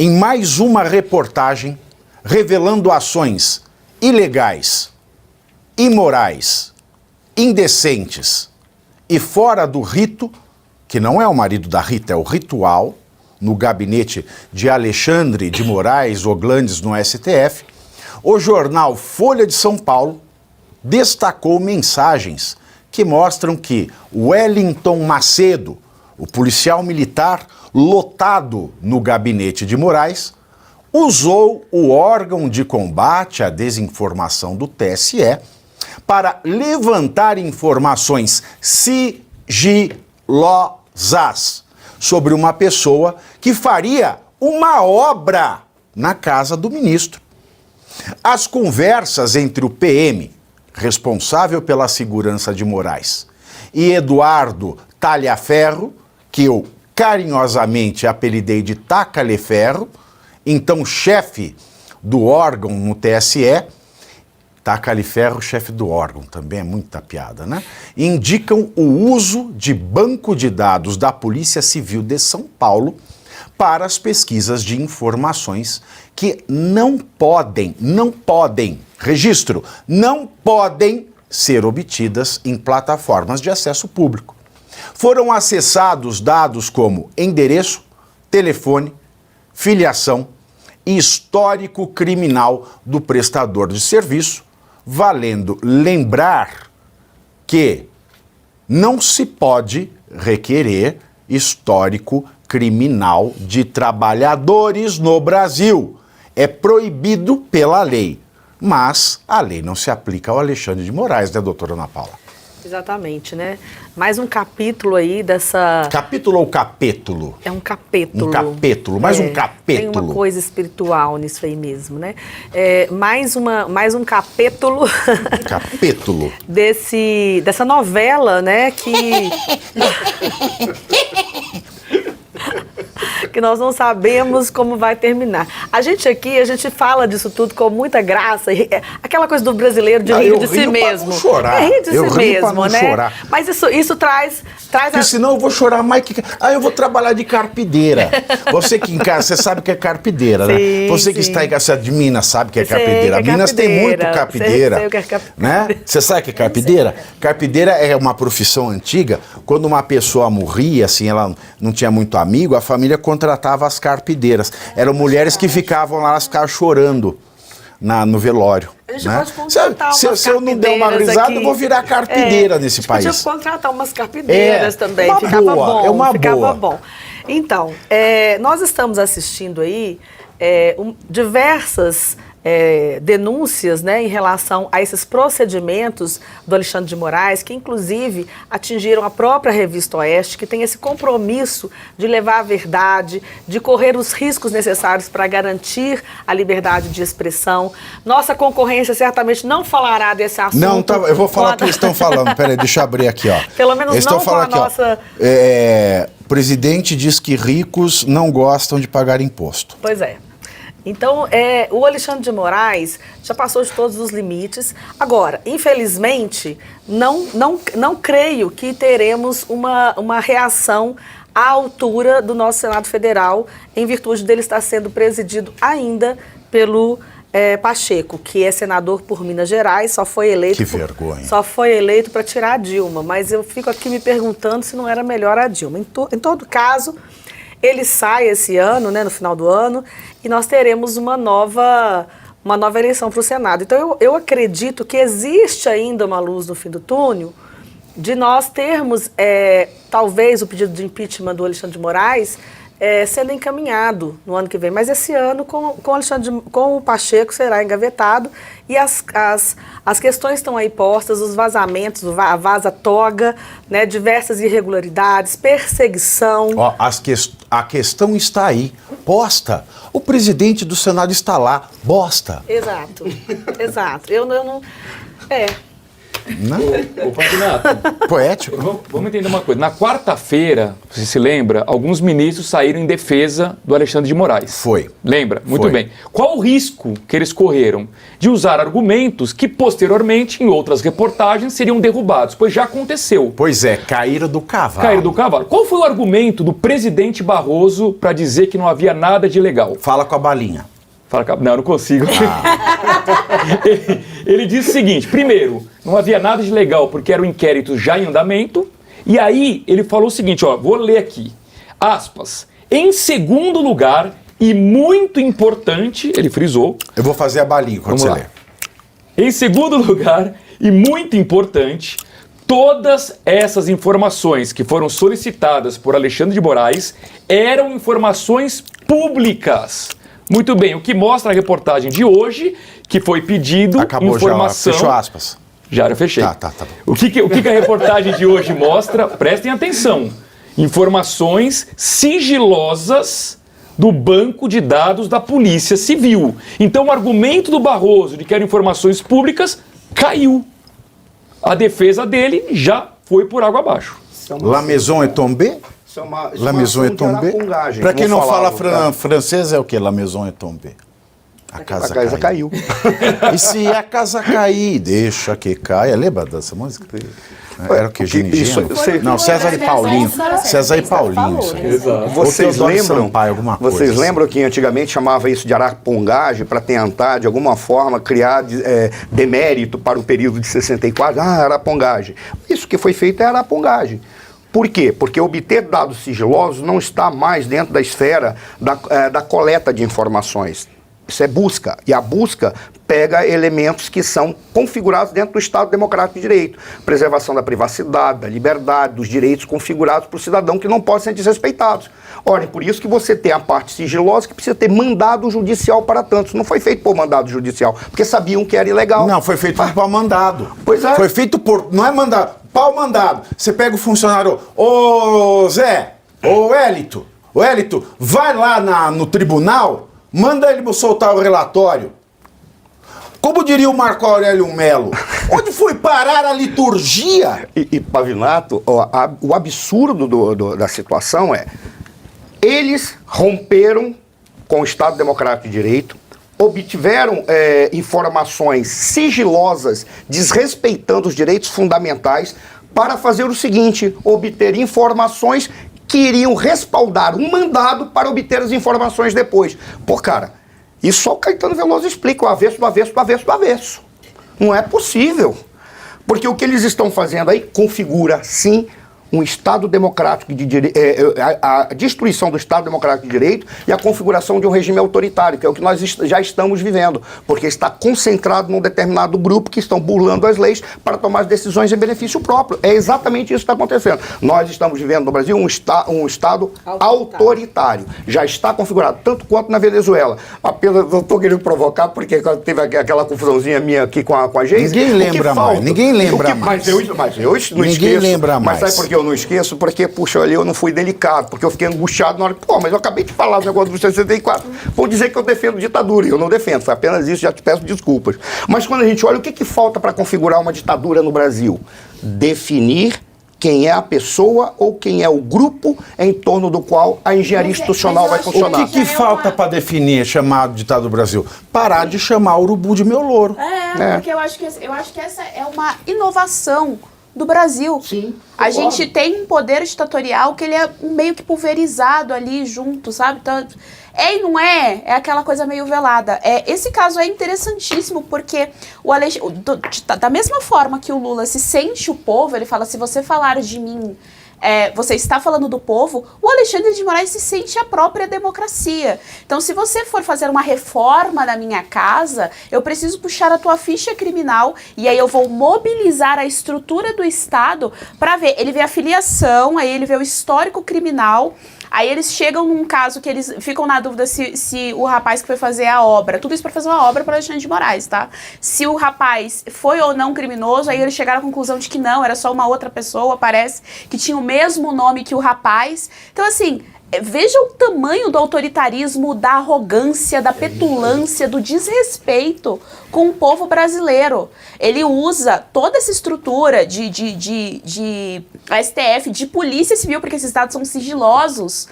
em mais uma reportagem revelando ações ilegais, imorais, indecentes e fora do rito, que não é o marido da Rita, é o ritual, no gabinete de Alexandre de Moraes Oglandes no STF, o jornal Folha de São Paulo destacou mensagens que mostram que Wellington Macedo, o policial militar lotado no gabinete de Moraes, usou o órgão de combate à desinformação do TSE para levantar informações sigilosas sobre uma pessoa que faria uma obra na casa do ministro. As conversas entre o PM, responsável pela segurança de Moraes, e Eduardo Talhaferro, que eu carinhosamente apelidei de Taca-lhe-Ferro, então chefe do órgão no TSE, Taca-lhe-Ferro, chefe do órgão, também é muita piada, né? Indicam o uso de banco de dados da Polícia Civil de São Paulo para as pesquisas de informações que não podem, registro, não podem ser obtidas em plataformas de acesso público. Foram acessados dados como endereço, telefone, filiação e histórico criminal do prestador de serviço, valendo lembrar que não se pode requerer histórico criminal de trabalhadores no Brasil. É proibido pela lei, mas a lei não se aplica ao Alexandre de Moraes, né, doutora Ana Paula? Exatamente, né? Mais um capítulo aí dessa... Capítulo ou capítulo? É um capítulo. Um capítulo, mais um capítulo. Tem uma coisa espiritual nisso aí mesmo, né? Mais um capítulo... Capítulo. Dessa novela, né? Que nós não sabemos como vai terminar. A gente fala disso tudo com muita graça, aquela coisa do brasileiro de rir de si mesmo. Não chorar. É rir de si mesmo, pra não né? chorar. Mas isso traz Porque senão eu vou chorar mais que... eu vou trabalhar de carpideira. Você que em casa, você sabe que é carpideira, né? Sim, você que está em casa de Minas sabe que é carpideira. Minas tem muito carpideira. Sei o que é carpideira. Né? Você sabe o que é carpideira? Carpideira é uma profissão antiga. Quando uma pessoa morria, assim, ela não tinha muito amigo, a família contratava as carpideiras. Eram mulheres que ficavam lá, elas ficavam chorando no velório. A gente né? pode contratar se eu não der uma risada, eu vou virar carpideira nesse país. A gente podia contratar umas carpideiras também. Uma ficava boa, bom. É uma ficava boa. bom. Então, nós estamos assistindo aí diversas denúncias, né, em relação a esses procedimentos do Alexandre de Moraes, que inclusive atingiram a própria Revista Oeste, que tem esse compromisso de levar a verdade, de correr os riscos necessários para garantir a liberdade de expressão. Nossa concorrência certamente não falará desse assunto. Não, eu vou falar o que eles estão falando. Peraí, deixa eu abrir aqui, ó. Pelo menos eles não com a nossa... O presidente diz que ricos não gostam de pagar imposto. Pois é. Então, o Alexandre de Moraes já passou de todos os limites. Agora, infelizmente, não creio que teremos uma reação à altura do nosso Senado Federal, em virtude dele estar sendo presidido ainda pelo Pacheco, que é senador por Minas Gerais, só foi eleito... Que vergonha. Só foi eleito para tirar a Dilma, mas eu fico aqui me perguntando se não era melhor a Dilma. Em todo caso... Ele sai esse ano, né, no final do ano, e nós teremos uma nova eleição para o Senado. Então, eu acredito que existe ainda uma luz no fim do túnel de nós termos, talvez, o pedido de impeachment do Alexandre de Moraes sendo encaminhado no ano que vem. Mas esse ano, com o Pacheco, será engavetado e as questões estão aí postas, os vazamentos, a vaza-toga, né, diversas irregularidades, perseguição. Ó, a questão está aí, posta. O presidente do Senado está lá, bosta. Exato, exato. Eu não... Não? Ô, Pavinato, Poético. vamos entender uma coisa. Na quarta-feira, você se lembra, alguns ministros saíram em defesa do Alexandre de Moraes. Foi. Lembra? Muito Foi. bem. Qual o risco que eles correram de usar argumentos que, posteriormente, em outras reportagens, seriam derrubados? Pois já aconteceu. Pois é, caíram do cavalo. Caíram do cavalo. Qual foi o argumento do presidente Barroso para dizer que não havia nada de ilegal? Fala com a balinha. Não, eu não consigo. Ele disse o seguinte: primeiro, não havia nada de legal porque era um inquérito já em andamento. E aí ele falou o seguinte, ó, vou ler aqui, aspas, em segundo lugar, e muito importante, ele frisou. Eu vou fazer a balinha quando você ler. Em segundo lugar, e muito importante, todas essas informações que foram solicitadas por Alexandre de Moraes eram informações públicas. Muito bem, o que mostra a reportagem de hoje, que foi pedido Acabou informação... já, fechou aspas. Já fechei. Tá bom. O que a reportagem de hoje mostra? Prestem atenção. Informações sigilosas do banco de dados da Polícia Civil. Então o argumento do Barroso de que eram informações públicas caiu. A defesa dele já foi por água abaixo. La maison est tombée? La maison est tombée? Para quem não fala francês, é o quê? La maison est tombée. A casa caiu. E se a casa cair, deixa que caia. Lembra dessa música? Era o que? Gini Gino? Não, César e Paulinho. César e Paulinho. Exato. Vocês lembram? Vocês lembram que antigamente chamava isso de arapongagem para tentar, de alguma forma, criar demérito para o período de 64? Arapongagem. Isso que foi feito é arapongagem. Por quê? Porque obter dados sigilosos não está mais dentro da esfera da coleta de informações. Isso é busca. E a busca pega elementos que são configurados dentro do Estado Democrático de Direito. Preservação da privacidade, da liberdade, dos direitos configurados para o cidadão que não podem ser desrespeitados. Olha, por isso que você tem a parte sigilosa que precisa ter mandado judicial para tantos. Não foi feito por mandado judicial, porque sabiam que era ilegal. Não, foi feito por pau mandado. Pois é. Foi feito por... Não é mandado. Pau mandado. Você pega o funcionário... Ô Zé, ô Hélito, vai lá no tribunal, manda ele soltar o relatório. Como diria o Marco Aurélio Melo, onde foi parar a liturgia? E Pavinato, o absurdo da situação é, eles romperam com o Estado Democrático de Direito, obtiveram informações sigilosas, desrespeitando os direitos fundamentais, para fazer o seguinte, obter informações que iriam respaldar um mandado para obter as informações depois. Pô, cara, isso só o Caetano Veloso explica, o avesso do avesso do avesso do avesso. Não é possível. Porque o que eles estão fazendo aí configura, sim, um Estado democrático de direito, a destruição do Estado democrático de direito e a configuração de um regime autoritário, que é o que nós já estamos vivendo, porque está concentrado num determinado grupo que estão burlando as leis para tomar as decisões em benefício próprio. É exatamente isso que está acontecendo. Nós estamos vivendo no Brasil um Estado autoritário. Já está configurado, tanto quanto na Venezuela. Apenas não estou querendo provocar, porque teve aquela confusãozinha minha aqui com a Geise. Ninguém lembra mais. Ninguém lembra mais. Mas eu não Ninguém lembra mais. Mas sabe por que eu não esqueço? Porque, puxa, ali eu não fui delicado, porque eu fiquei angustiado na hora que, mas eu acabei de falar o negócio do 64. Vou dizer que eu defendo ditadura, e eu não defendo, foi apenas isso, já te peço desculpas. Mas quando a gente olha, o que falta para configurar uma ditadura no Brasil? Definir quem é a pessoa ou quem é o grupo em torno do qual a engenharia institucional vai funcionar. O que falta para definir chamado ditado do Brasil? Parar de chamar urubu de meu louro. Porque eu acho que essa é uma inovação do Brasil. Sim. A gente tem um poder ditatorial que ele é meio que pulverizado ali junto, sabe? Então, e não é aquela coisa meio velada. Esse caso é interessantíssimo porque da mesma forma que o Lula se sente o povo, ele fala, se você falar de mim, você está falando do povo, o Alexandre de Moraes se sente a própria democracia. Então, se você for fazer uma reforma na minha casa, eu preciso puxar a tua ficha criminal e aí eu vou mobilizar a estrutura do Estado para ver. Ele vê a filiação, aí ele vê o histórico criminal, aí eles chegam num caso que eles ficam na dúvida se o rapaz que foi fazer a obra, tudo isso para fazer uma obra para Alexandre de Moraes, tá? Se o rapaz foi ou não criminoso, aí eles chegaram à conclusão de que não, era só uma outra pessoa, parece, que tinha o mesmo nome que o rapaz. Então, assim, Veja o tamanho do autoritarismo, da arrogância, da petulância, do desrespeito com o povo brasileiro. Ele usa toda essa estrutura de STF, de polícia civil, porque esses dados são sigilosos,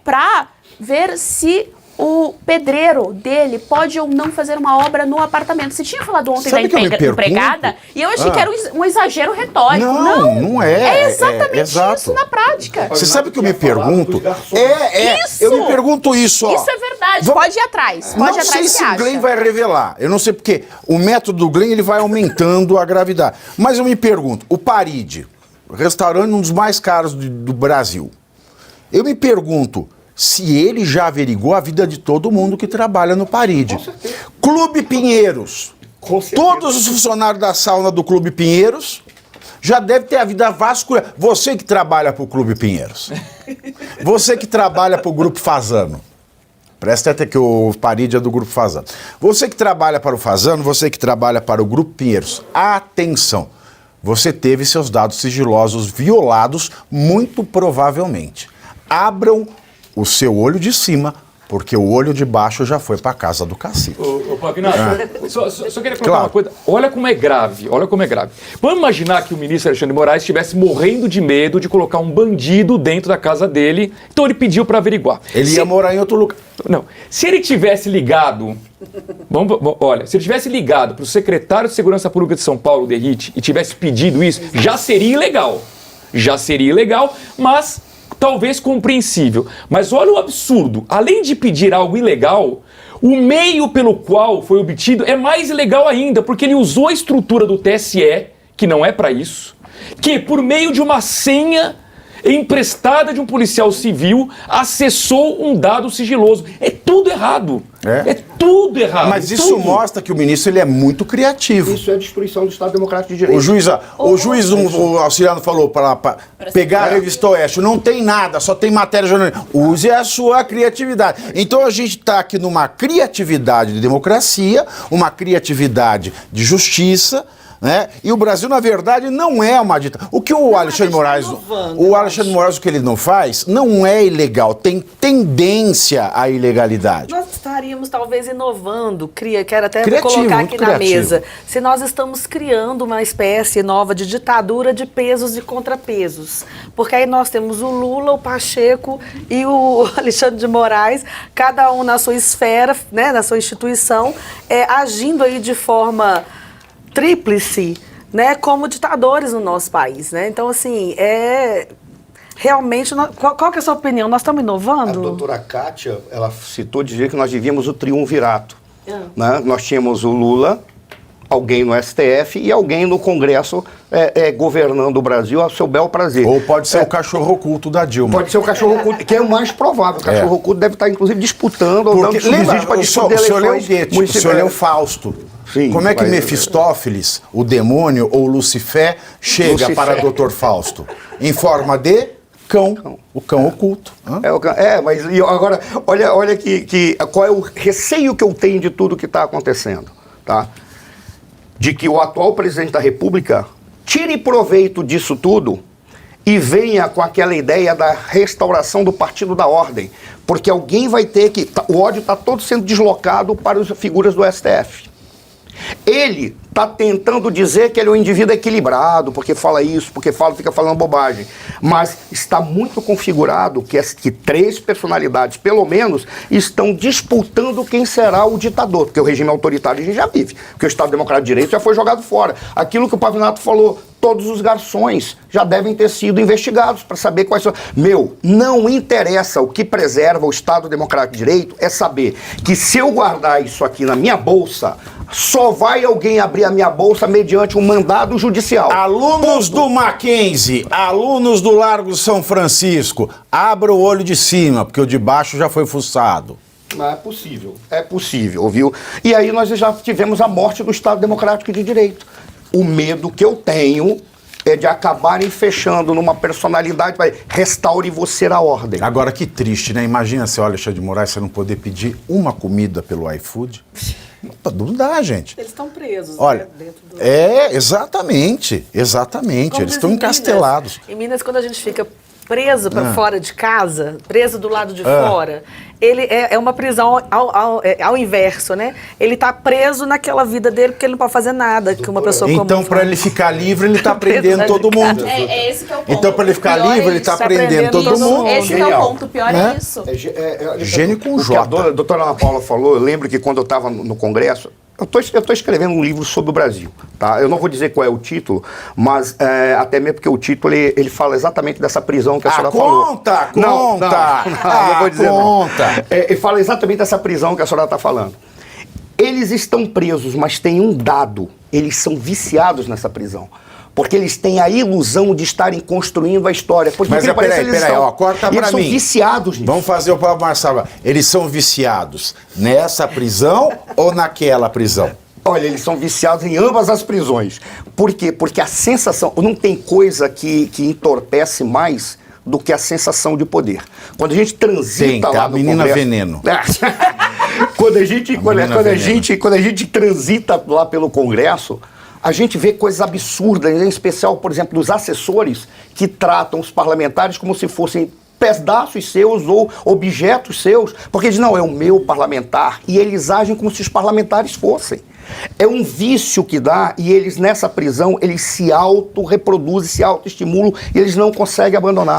para ver se o pedreiro dele pode ou não fazer uma obra no apartamento. Você tinha falado ontem da empregada, e eu achei que era um exagero retórico. Não é. É exatamente exato. isso na prática. Você sabe o que eu me pergunto? Isso! Eu me pergunto isso, ó. Isso é verdade, pode ir atrás. Pode ir Não atrás sei se o acha. Glenn vai revelar. Eu não sei porque o método do Glenn ele vai aumentando a gravidade. Mas eu me pergunto, o Paride, restaurante um dos mais caros do Brasil. Eu me pergunto se ele já averigou a vida de todo mundo que trabalha no Paride. Clube Pinheiros. Todos os funcionários da sauna do Clube Pinheiros já devem ter a vida vasculhada. Você que trabalha para o Clube Pinheiros. Você que trabalha para o Grupo Fasano. Presta até que o Paride é do Grupo Fasano. Você que trabalha para o Fasano, você que trabalha para o Grupo Pinheiros. Atenção! Você teve seus dados sigilosos violados, muito provavelmente. Abram o seu olho de cima, porque o olho de baixo já foi para casa do cacique. Ô Pavinato, só queria colocar uma coisa. Olha como é grave, olha como é grave. Vamos imaginar que o ministro Alexandre de Moraes estivesse morrendo de medo de colocar um bandido dentro da casa dele, então ele pediu para averiguar. Ele ia morar em outro lugar. Não, se ele tivesse ligado, se ele tivesse ligado para o secretário de Segurança Pública de São Paulo, Derrite, e tivesse pedido isso, já seria ilegal. Já seria ilegal, mas talvez compreensível. Mas olha o absurdo. Além de pedir algo ilegal, o meio pelo qual foi obtido é mais ilegal ainda, porque ele usou a estrutura do TSE, que não é para isso, que por meio de uma senha emprestada de um policial civil acessou um dado sigiloso. É tudo errado. É tudo errado. Mas isso mostra que o ministro ele é muito criativo. Isso é destruição do Estado Democrático de Direito. O juiz, o auxiliar falou para pegar a revista Oeste, não tem nada, só tem matéria jornalística. Use a sua criatividade. Então a gente está aqui numa criatividade de democracia, uma criatividade de justiça, né? E o Brasil, na verdade, não é uma ditadura. O que o Alexandre Moraes... O Alexandre Moraes, o que ele não faz, não é ilegal. Tem tendência à ilegalidade. Nós estaríamos, talvez, inovando, quero até Criativo, colocar aqui na criativo. mesa, se nós estamos criando uma espécie nova de ditadura de pesos e contrapesos. Porque aí nós temos o Lula, o Pacheco e o Alexandre de Moraes, cada um na sua esfera, né, na sua instituição, agindo aí de forma tríplice, né, como ditadores no nosso país, né? Então, assim, realmente, qual que é a sua opinião? Nós estamos inovando? A doutora Kátia, ela citou dizer que nós vivíamos o triunvirato. Né? Nós tínhamos o Lula, alguém no STF e alguém no Congresso governando o Brasil ao seu bel prazer. Ou pode ser o cachorro oculto da Dilma. Pode ser o cachorro oculto, que é o mais provável. O cachorro oculto deve estar, inclusive, disputando ou dando Porque, subsídio para o disputar senhor leu eleições Goethe, o senhor leu Fausto. Sim, como é que mas- Mefistófeles, o demônio ou Lucifer, chega Lucifer. para Dr. Fausto? Em forma de cão, o cão oculto. Hã? Mas e agora, olha qual é o receio que eu tenho de tudo que está acontecendo, tá? De que o atual presidente da República tire proveito disso tudo e venha com aquela ideia da restauração do Partido da Ordem, porque alguém vai ter que... O ódio está todo sendo deslocado para as figuras do STF. Ele está tentando dizer que ele é um indivíduo equilibrado, porque fala isso, porque fica falando bobagem. Mas está muito configurado que três personalidades, pelo menos, estão disputando quem será o ditador. Porque o regime autoritário a gente já vive. Porque o Estado Democrático de Direito já foi jogado fora. Aquilo que o Pavinato falou, todos os garçons já devem ter sido investigados para saber quais são... Não interessa. O que preserva o Estado Democrático de Direito é saber que se eu guardar isso aqui na minha bolsa, só vai alguém abrir a minha bolsa mediante um mandado judicial. Alunos do Mackenzie, alunos do Largo São Francisco, abra o olho de cima, porque o de baixo já foi fuçado. É possível, viu? E aí nós já tivemos a morte do Estado Democrático de Direito. O medo que eu tenho é de acabarem fechando numa personalidade, vai, restaure você a ordem. Agora que triste, né? Imagina se o Alexandre de Moraes você não poder pedir uma comida pelo iFood. Não dá, gente. Eles estão presos, Olha, né, dentro do... exatamente. Como Eles diz estão em encastelados. Minas, em Minas, quando a gente fica preso para fora de casa, preso do lado de fora, ele é uma prisão ao inverso, né? Ele tá preso naquela vida dele porque ele não pode fazer nada que uma pessoa comum Então, para faz. ele ficar livre, ele tá Preso prendendo dentro todo de mundo. casa. É esse que é o ponto. Então, para ele ficar O pior é livre, ele isso. tá Tá prendendo prendendo todo todo mundo. Esse que é o Genial. ponto, o pior Né? é isso. Gênio com O que J. a doutora Ana Paula falou, eu lembro que quando eu estava no Congresso, eu tô escrevendo um livro sobre o Brasil, tá? Eu não vou dizer qual é o título, mas até mesmo porque o título, ele fala exatamente dessa prisão que a senhora falou. Conta! Não vou dizer conta! não. Ele fala exatamente dessa prisão que a senhora está falando. Eles estão presos, mas tem um dado, eles são viciados nessa prisão. Porque eles têm a ilusão de estarem construindo a história. Pois, Mas porque parece que eles peraí, estão. ó, corta E pra eles mim. são viciados nisso. Vamos fazer o Pablo Marçal. Eles são viciados nessa prisão ou naquela prisão? Olha, eles são viciados em ambas as prisões. Por quê? Porque a sensação... Não tem coisa que entorpece mais do que a sensação de poder. Quando a gente transita Tem, lá a no menina Congresso... veneno. Quando a gente transita lá pelo Congresso, a gente vê coisas absurdas, em especial, por exemplo, dos assessores que tratam os parlamentares como se fossem pedaços seus ou objetos seus, porque eles não, é o meu parlamentar, e eles agem como se os parlamentares fossem. É um vício que dá, e eles nessa prisão, eles se auto-reproduzem, se auto-estimulam, e eles não conseguem abandonar.